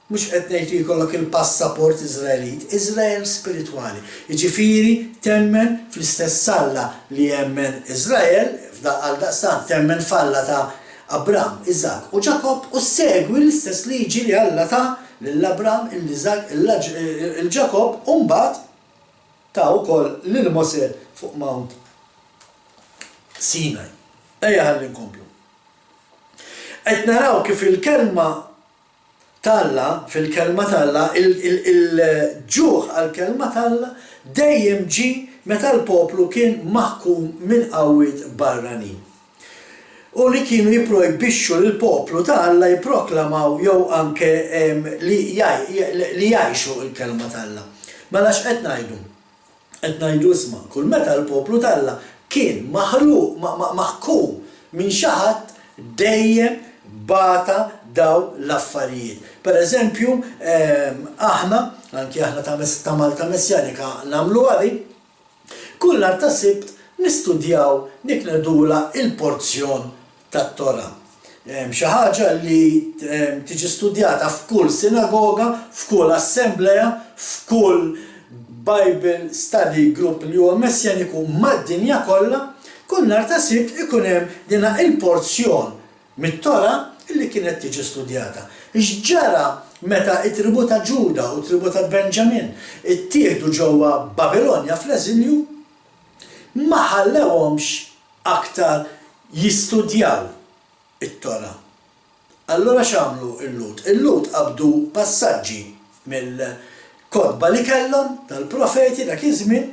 Mhux qed ngħid li jkollok il-passaport Iżraelit, Iżrael spiritwali. Jiġifieri temmen fl-istess salla li jemmen Iżrael, għal daqstant temmen falla ta' Abram, Iżak u Ġakob u segwi l-istess liġi li Alla ta' lill-Abram, il-Iżak, il-Ġakob u mbagħad ta' ukoll lil Mosè fuq Mount Sinai. Ejja ħalli nkomplu. Qed naraw kif il-kelma Alla, fil-kelma Alla, il-ġuħ għal-kelma Alla dejjem ġi meta l-poplu kien maħkum minn qawwiet barranin. U li kienu jipprojbixxu lill-poplu ta' Alla jipproklamaw jew anke li jgħixu l-kelma Alla. Mela x'qed ngħidu? Qed ngħidu isma' kull meta l-poplu ta' Alla kien maħkum minn xi ħadd dejjem bata daw l-affarijiet. Per eżempju, aħna, anki aħna ta' Malta Messjanika nagħmlu għadi, kull nhar ta' Sibt nistudjaw niknedula il-porzjon tat-Tora. Xi ħaġa li tiġi studjata f'kull sinagoga, f'kull assembleja, f'kull Bible study group li huwa messjaniku mad-dinja kollha, kull nhar ta' Sibt ikun hemm dina il-porzjon mit-Tora illi kienet tiġi studjata. X'ġara meta it-tribu ta' Ġuda u t-tribu ta' Benġamin ittieħdu ġewwa Babilonja fl-eżilju, ma ħallewhomx aktar jistudjaw it-Tora. Allura x'għamlu l-Lut? Il-Lut qabdu passaġġi mill-kotba li kellhom tal-profeti dak iż-żmien,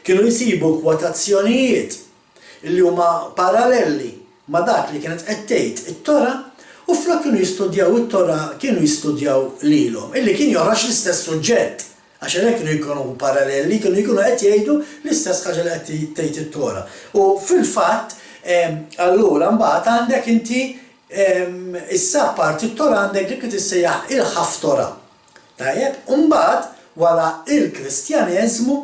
kienu jsibu kwotazzjonijiet li huma paralleli ma dak li kienet qed tgħid it-Tora u flok kienu jistudjaw it-Tora kienu jistudjaw lilhom, illi kien joħroġ l-istess suġġett għax hekk kienu jkunu paralleli, kienu jkunu qed jgħidu l-istess ħaġa li qed tgħid it-Tora. U fil-fatt allura mbagħad għandek inti issa parti it-Tora għandek dik li tissejjaħ il-ħaftora. Tajjeb, u mbagħad wara il-Kristjaneżmu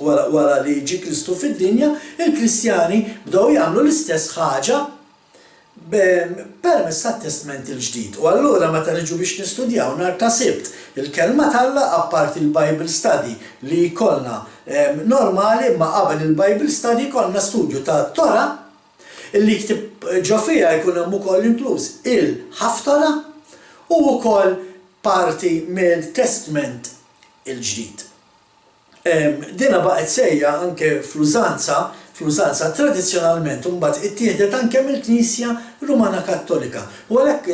wara li ġi Kristu fid-dinja, il-Kristjani bdew jagħmlu l-istess ħaġa permezz tat-Testament il-ġdid. U allura meta niġu biex nistudjaw nhar ta' Sibt il-kelma Alla apparti il-Bible study li jkollna normali ma qabel il-Bible study jkollna studju ta' Tora li ktib ġo fiha jkun hemm ukoll inkluż il-ħaftora u wkoll parti mill-Testament il-ġdid. Dina baqgħet sejja anke fl-użanza tradizzjonalment u mbagħad ittieħdet anke mill-Knisja Rumana Kattolika. U għalhekk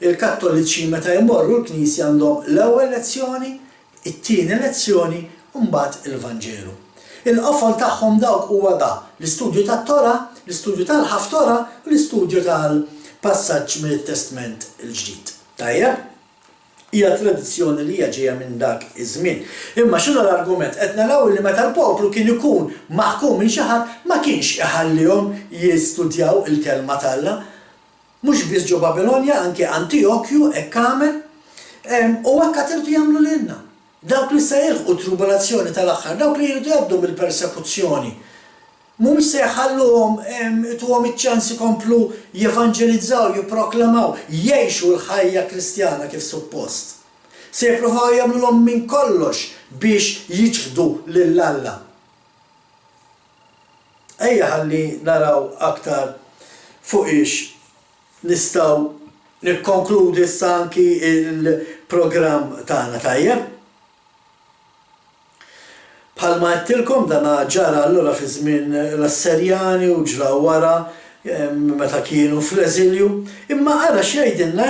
il-Kattoliċi meta jmorru l-Knisja għandhom l-ewwel lezzjoni, it-tieni lezzjoni u mbagħad il-Vanġelu. Il-qofol tagħhom dawk huwa l-istudju tat-Tora, l-istudju tal-ħaftora u l-istudju tal-passaġġ mill-Testament il-ġdid. Tajjeb? Hija tradizzjoni li hija ġejja minn dak iż-żmien. Imma x'inhu l-argument? Qed naraw li meta l-poplu kien ikun maħkum minn xi ħadd ma kienx iħallihom jistudjaw il-kelma Alla. Mhux biss ġo Babilonja, anke Antiokkju hekk għamel. U hekk qed irdu jagħmlu lilna. Dawk li se jilħqu tribolazzjoni tal-aħħar, dawk li jridu jgħaddu mill-persekuzzjoni. Mhumiex se jħalluhom ituhom iċ-ċans ikomplu jevanġelizzaw, jipproklamaw, jgħixu l-ħajja Kristjana kif suppost. Se jippruvaw jagħmluhom minn kollox biex jiġħdu lil Alla. Ejja ħalli naraw aktar fuq ix nistgħu nikkonkludi issa anki il-programm tagħna tajjeb. Bħalma għedtilkom dana ġara allura fi żmien l-Asserjani u ġra wara meta kienu fl-eżilju, imma ara xejdilna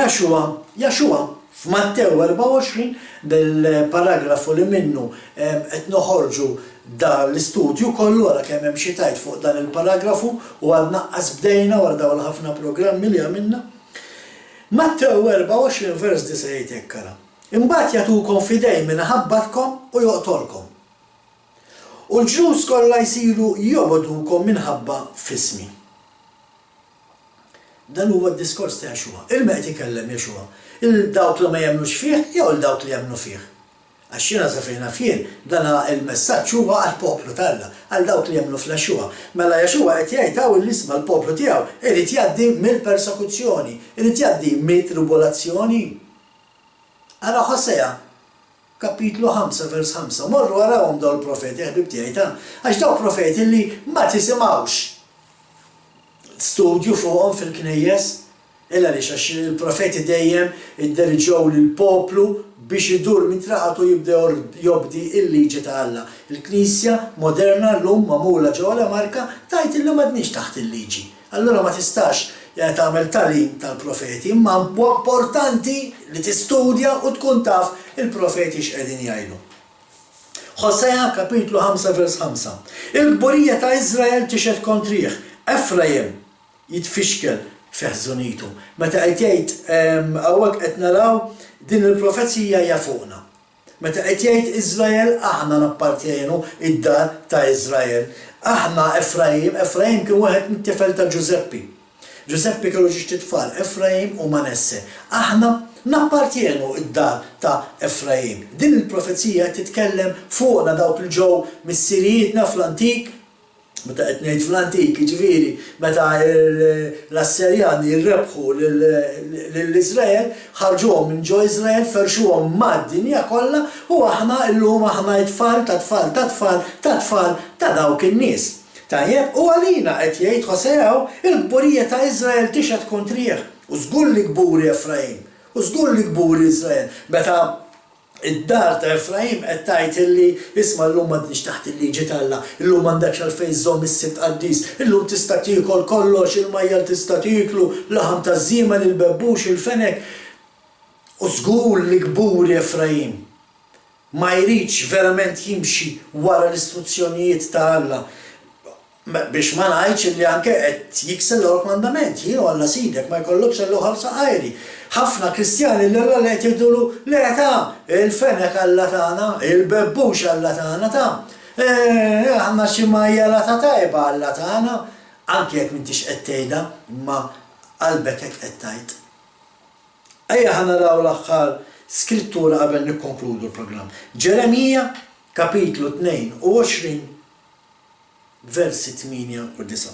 Jaxua f'Mattew 24 del-paragrafu li minnu qed noħorġu da l-istudju kollu wara kemm hemm xi tajt fuq dan il-paragrafu u għadna bdejna wara dawn ħafna programmi li għamilna. Mattew 24 vers 9 jgħid ara. Imbagħad jagħtukom fidej minn ħabbatkom u joqtolkom. U l-ġnus kollha jsiru jogħbudukom minħabba f'ismi. Dan huwa d-diskors ta' Jaxua. Il-meqt ikellem Jaxua. Il-dawk li ma jemmnux fih jew il-dawk li jemmnu fih. Għax jiena sa fejn fien dan il-messaġġ huwa għall-poplu tagħna, għal dawk li jemmnu fl-Jaxua. Mela Jaxua qed jgħid hawn l-isma l-poplu tiegħu irid jgħaddi mill-persekuzzjoni, irid jgħaddi mit-tribolazzjoni. Ara Ħosea kapitlu 5 vers 5. Morru warawhom dawn il-profeti ħbib tiegħi għax dawn profeti li ma tisimgħux studju fuqhom fil-knejjes, illa għaliex għax il-profeti dejjem idderġgħu lill-poplu biex idur minn traqatu jibdew jobdi il-liġi ta' Alla. Il-Knisja moderna llum magħmula ġewwa l-Amarka tajt illi m'għadniex taħt il-liġi. Allura ma tistax tagħmel talim tal-profeti, imma importanti li tistudja u tkun taf il-profeti x'qegħdin jgħidu. Ħosea kapitlu 5 vers 5. Il-gburija ta' Iżrael tixed kontrih, Efraim jitfixkel feħżunitu. Meta qed jgħid hawnhekk qed naraw din il-profezija hija fuqna. Meta qed jgħid Iżrael aħna nappartjenu id-dar ta' Iżrael. Aħna Efraim kien wieħed mit-tifel ta' Ġuseppi. Ġuseppi kellu ġiex tfal, Efraim u Manesse. Aħna nappartjenu id-dar ta' Efraim. Din il-profezija titkellem fuqna dawk li ġew mis-Sirijietna fl-Antik, meta qed ngħid fl-Antik, jiġifieri meta l-Asserjani jirrebħu lill-Iżrael, ħarġuhom minn ġo Iżrael, ferxuhom mad-dinja kollha u aħna llum aħna t-tfal ta' tfal ta' tfal ta' tfal ta' dawk in-nies. Tajjeb, u għalina qed jgħid Ħosea il-gburija ta' Iżrael tixed kontrih u żgur li gburi Efraim. U żgur li gburi Iżrael. Meta id-dar ta' Efraim qed tgħid illi isma' llum m'għandniex taħt il-liġi ta' Alla, illum m'għandekx għalfejn żomm is-sibt qaddis, illum tista' tiekol kollox, il-majjal tista' tieklu, laħam taż-żiemel, il-bebbux, il-fenek. U żgur li gburi Efraim ma jridx verament jimxi wara l-istruzzjonijiet ta' Alla. Biex ma ngħidx li anke qed jiksel l-mandamenti, jienu Alla sidek ma jkollokx allu ħalsa qajri. Ħafna Kristjani li Alla qed jgħidulu le ta' il-fenek Alla tagħna, il-bebbux Alla tagħna ta'. Aħna xi majjala ta' tajba Alla tagħna, anke jekk m'intix qed tgħidha, imma qalbek hekk qed tgħid. Ejja ħanaraw l-aħħar skrittura qabel nikkonkludu l-programm. Ġeremija kapitlu 22 versi 8 u 9.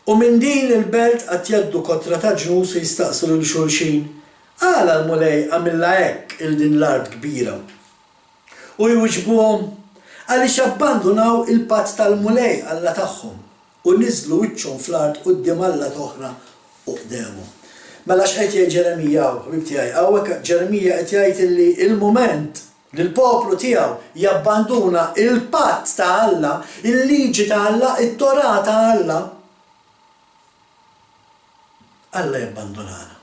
U minn din il-belt qed jgħaddu kotra ta' ġnus u jistaqsu lil xulxin, għala l-mulej għamilha hekk il-din l-art kbira. U jwiġbuhom għaliex abbandunaw il-patt tal-mulej Alla tagħhom u niżlu wiċċhom fl-art quddiem Alla oħra qudiemhom. Mela x'qed jgħid Ġeremija ħbib tiegħi, hawnhekk Ġeremija qed jgħid illi il-mument li l-poplu tiegħu jabbanduna il-patt ta' Alla, il-liġi ta' Alla, it-Torah ta' Alla, Alla jabbandunana.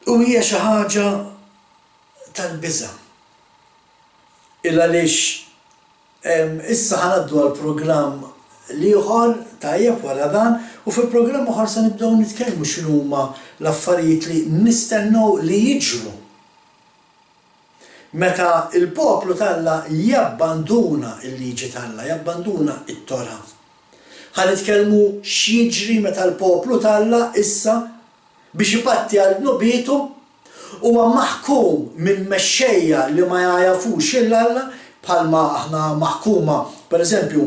U hija xi ħaġa tal-biża'. Għaliex issa ħanaddu għall-programm ieħor tajjeb wara dan u fil-programm oħra se nibdew nitkellmu x'inhuma l-affarijiet li nistennew li jiġru. Meta il-poplu tagħna jabbanduna l-liġi tagħna, jabbanduna it-Torah. Ħanitkellmu x'jiġri meta l-poplu tagħna issa biex ipatti għal nubietu huwa maħkum minn mexxejja li ma jafux il-Alla bħalma aħna maħkuma, pereżempju,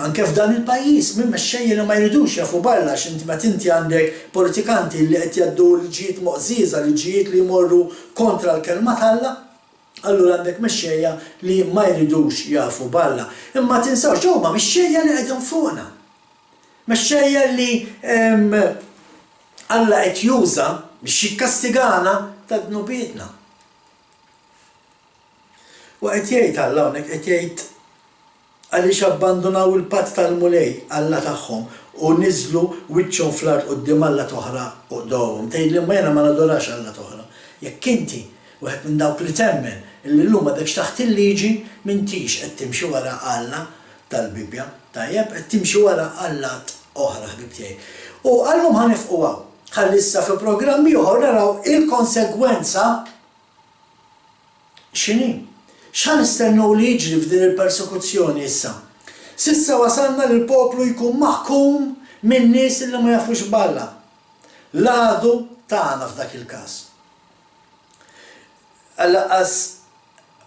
anke f'dan il-pajjiż minn mexxejja li ma jridux jafu balla x'inti meta inti għandek politikanti li qed jgħaddu liġijiet moqżiża, liġijiet li jmorru kontra l-kelma tal-Alla, allura għandek mexxejja li ma jridux jafu balla. Imma tinsawx huma mexxejja li qegħdin fuqna. Mexxejja li Alla qed juża biex jikkastigana ta' dnubietna. U qed jgħid Alla hawnhekk qed jgħid għaliex abbandonaw il-patt tal-mulej Alla tagħhom u niżlu wiċċhom fl-art quddiem Alla toħra quddawhom. Tgħidli ma jiena ma nadorax Alla toħra. Jekk inti wieħed minn dawk li temmen illi llum għadek taħt il-liġi m'intix qed timxi wara Alla tal-Bibja, tajjeb qed timxi wara Alla oħra ħbib tiegħi. U għallhom ħanifqu hawn. Ħalli issa fi programmi ieħor naraw il-konsegwenza x'inhi. X'ħan nistennew li jiġri f'din il-persekuzzjoni issa? S'issa wasalna li l-poplu jkun maħkum minn nies li ma jafux balla. L-għadu tagħna f'dak il-każ. Allaqas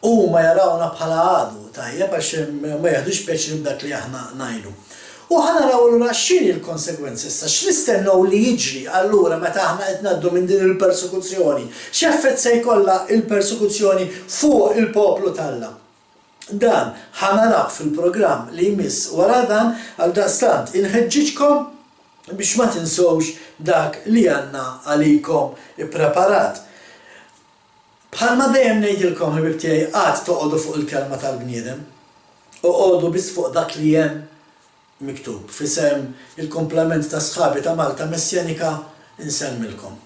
huma jarawna bħala għadu tajjeb għax ma jaħdux pjaċir b'dak li aħna ngħidu. U ħanaraw allura x'inhi l-konsegwenzi issa, x'nistennew li jiġri allura meta aħna qed ngħaddu minn din il-persekuzzjoni, x'effett se jkollha il-persekuzzjoni fuq il-poplu tal-Alla. Dan ħanaraw fil-programm li jmiss wara dan għaldaqstant inħeġġiġkom biex ma tinsewx dak li għandna għalikom ippreparat. Bħalma dejjem ngħidilkom ħbib tiegħi qatt toqgħodu fuq il-kelma tal-bniedem, oqgħodu biss fuq dak li hemm miktub. Fisem il-komplement ta' sħabi ta' Malta Messjanika insemmilkom.